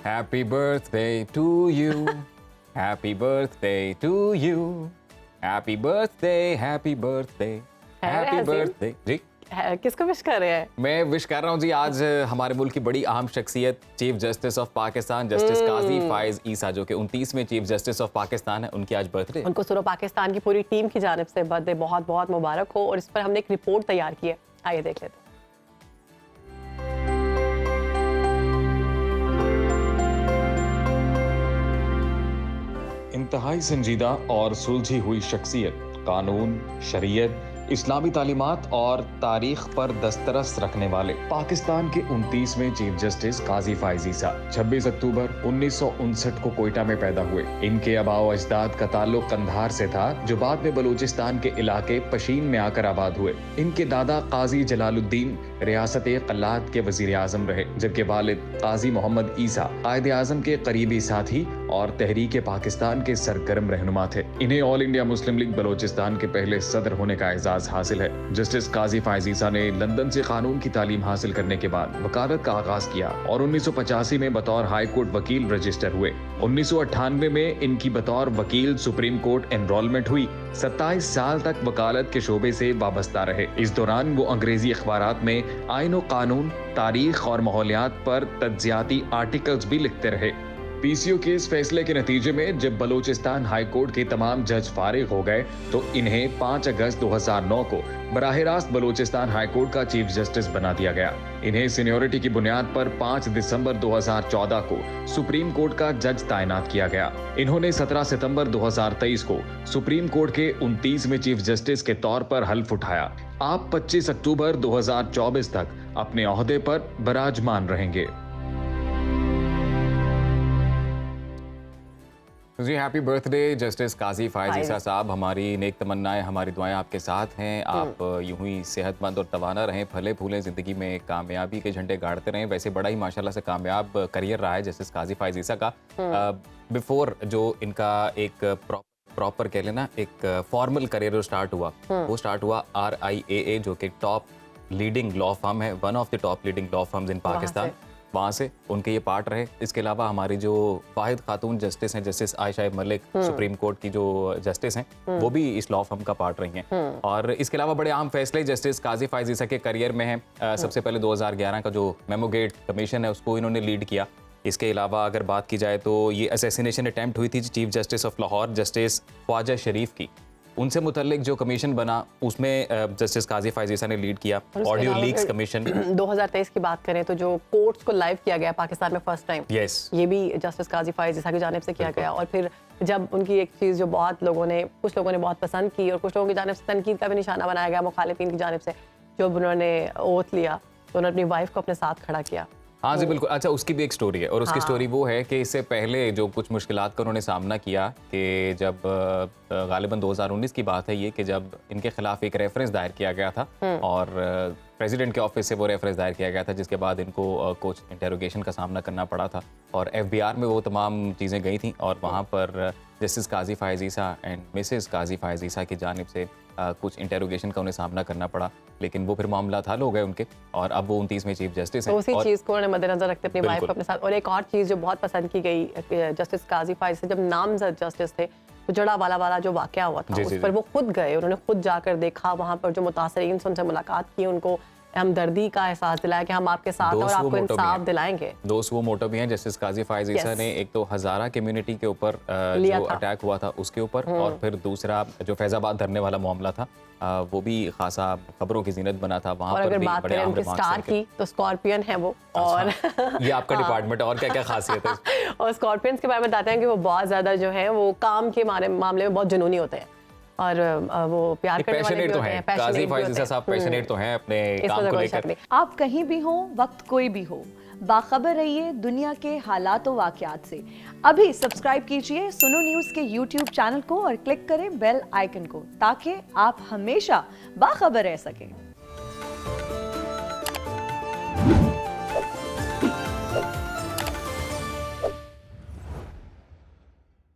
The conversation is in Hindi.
Happy birthday to you. Happy birthday to you. Happy birthday, happy birthday. Happy birthday. जी किसको विश कर रहे हैं? मैं विश कर रहा हूँ जी, आज हमारे मुल्क की बड़ी अहम शख्सियत chief justice of Pakistan justice Qazi Faez Isa, जो कि 29वें चीफ जस्टिस ऑफ पाकिस्तान है, उनकी आज बर्थडे। उनको सुनो पाकिस्तान की पूरी टीम की जानिब से बर्थडे बहुत बहुत मुबारक हो। और इस पर हमने एक रिपोर्ट तैयार की है, आइए देख लेते हैं। इंतहाई संजीदा और सुलझी हुई शख्सियत, कानून, शरीयत, इस्लामी तालीमात और तारीख पर दस्तरस रखने वाले पाकिस्तान के 29वें चीफ जस्टिस काजी फाइज ईसा 26 अक्टूबर 1959 को कोयटा में पैदा हुए। इनके आबाओ अजदाद का ताल्लुक कंधार से था, जो बाद में बलूचिस्तान के इलाके पशीन में आकर आबाद हुए। इनके दादा काजी जलालुद्दीन रियासत कल्लात के वजीर आजम रहे, जबकि वालिद काजी मोहम्मद ईसा कायद आजम के करीबी साथी और तहरीक पाकिस्तान के सरगर्म रहनुमा थे। इन्हें all India Muslim league Balochistan के पहले सदर होने का एजाज हासिल है। जस्टिस काजी फाइज ईसा ने लंदन से कानून की तालीम हासिल करने के बाद वकालत का आगाज किया और 1985 में बतौर हाई कोर्ट वकील रजिस्टर हुए। 1998 में इनकी बतौर वकील सुप्रीम कोर्ट एनरोलमेंट हुई। 27 साल तक वकालत के शोबे से वाबस्ता रहे। इस दौरान वो अंग्रेजी अखबारात में आईन व कानून, तारीख और माहौलियात पर तज्जियाती आर्टिकल्स भी लिखते रहे। पीसीओ के इस फैसले के नतीजे में जब बलूचिस्तान हाई कोर्ट के तमाम जज फारिग हो गए, तो इन्हें 5 अगस्त 2009 को बराह रास्त बलूचिस्तान हाई कोर्ट का चीफ जस्टिस बना दिया गया। इन्हें सीनियोरिटी की बुनियाद पर 5 दिसंबर 2014 को सुप्रीम कोर्ट का जज तैनात किया गया। इन्होंने 17 सितंबर 2023 को सुप्रीम कोर्ट के 29वें चीफ जस्टिस के तौर पर हल्फ उठाया। आप 25 अक्टूबर 2024 तक अपने ओहदे पर बराजमान रहेंगे। जी happy birthday justice Qazi Faez ईसा साहब। हमारी नेक तमन्नाएं, हमारी दुआएं आपके साथ हैं। आप यूं ही सेहतमंद और तवाना रहें, फले फूलें, ज़िंदगी में कामयाबी के झंडे गाड़ते रहें। वैसे बड़ा ही माशाल्लाह से कामयाब करियर रहा है जस्टिस काजी फाइज ईसा का। बिफोर जो इनका एक प्रॉपर कह लेना एक फॉर्मल करियर जो स्टार्ट हुआ, वो स्टार्ट हुआ RIAA, जो कि टॉप लीडिंग लॉ फर्म है, one of the top leading law firms इन पाकिस्तान। वहाँ से उनके ये पार्ट रहे। इसके अलावा हमारी जो वाहिद खातून जस्टिस हैं, justice Ayesha Malik, supreme court की जो जस्टिस हैं, वो भी इस लॉ फर्म का पार्ट रही हैं। और इसके अलावा बड़े अहम फैसले जस्टिस काजी फाइज ईसा के करियर में हैं। सबसे पहले 2011 का जो मेमोगेट कमीशन है, उसको इन्होंने लीड किया। इसके अलावा अगर बात की जाए तो ये असैसिनेशन अटैम्प्ट हुई थी chief justice of Lahore justice Khawaja Sharif की, उनसे मुतल्लिक जो कमीशन बना उसमें जस्टिस काजी फाइज ईसा ने लीड किया। ऑडियो लीक्स कमीशन 2023 की बात करें तो जो कोर्ट्स को लाइव किया गया पाकिस्तान में फर्स्ट टाइम, ये भी जस्टिस काजी फाइज ईसा की जानिब से किया गया। और फिर जब उनकी एक चीज़ जो कुछ लोगों ने बहुत पसंद की और कुछ लोगों की जानिब से तनकीद का भी निशाना बनाया गया मुखालिफिन की जानिब से, जब उन्होंने ओथ लिया तो उन्होंने अपनी वाइफ को अपने साथ खड़ा किया। हाँ जी बिल्कुल। अच्छा, उसकी भी एक स्टोरी है और उसकी स्टोरी वो है कि इससे पहले जो कुछ मुश्किलात का उन्होंने सामना किया कि जब गालिबन 2019 की बात है ये, कि जब इनके खिलाफ एक रेफरेंस दायर किया गया था और प्रेसिडेंट के ऑफिस से वो रेफरेंस दायर किया गया था, जिसके बाद इनको कुछ इंटेरोगेशन का सामना करना पड़ा था और FBI में वो तमाम चीज़ें गई थी और वहाँ पर justice Qazi Faez Isa and Mrs Qazi Faez Isa की जानिब से कुछ इंटेरोगेशन का उन्हें सामना करना पड़ा, लेकिन वो फिर मामला हल हो गए उनके और अब वो 29वें चीफ जस्टिस हैं। तो उसी चीज़ को उन्होंने मद्देनजर रखते अपनी वाइफ को अपने साथ। और एक और चीज़ जो बहुत पसंद की गई जस्टिस काजी फाइज से, जब नामजद जस्टिस थे तो जड़ा वाला जो वाक़या हुआ था उस पर वो खुद गए, उन्होंने खुद जाकर देखा, वहाँ पर जो मुतासरीन से उनसे मुलाकात की, उनको हमदर्दी का एहसास दिलाया कि हम आपके साथ हैं और आपको इंसाफ दिलाएंगे। दोस्त वो मोटो भी हैं। जस्टिस काजी फाइज ईसा ने एक तो हज़ारा कम्युनिटी के ऊपर जो अटैक हुआ था उसके ऊपर, और फिर दूसरा जो फैजाबाद धरने वाला मामला था वो भी खासा खबरों की जीनत बना था। वहाँ पर भी बड़े अहम स्टार की तो स्कॉर्पियन है वो। और ये आपका डिपार्टमेंट, और क्या क्या खासियत है? और स्कॉर्पियंस के बारे में बताते हैं कि वो बहुत ज़्यादा जो है वो काम के मामले में बहुत जुनूनी होते हैं और वो प्यार करने वाले भी होते हैं। काजी फाइज ईसा साहब पैशनेट तो हैं अपने काम को लेकर। आप कहीं भी हो, वक्त कोई भी हो, बाखबर रहिए दुनिया के हालात व वाक़यात से। अभी सब्सक्राइब कीजिए सुनो न्यूज़ के YouTube चैनल को और क्लिक करें बेल आइकन को, ताकि आप हमेशा बाखबर रह सकें।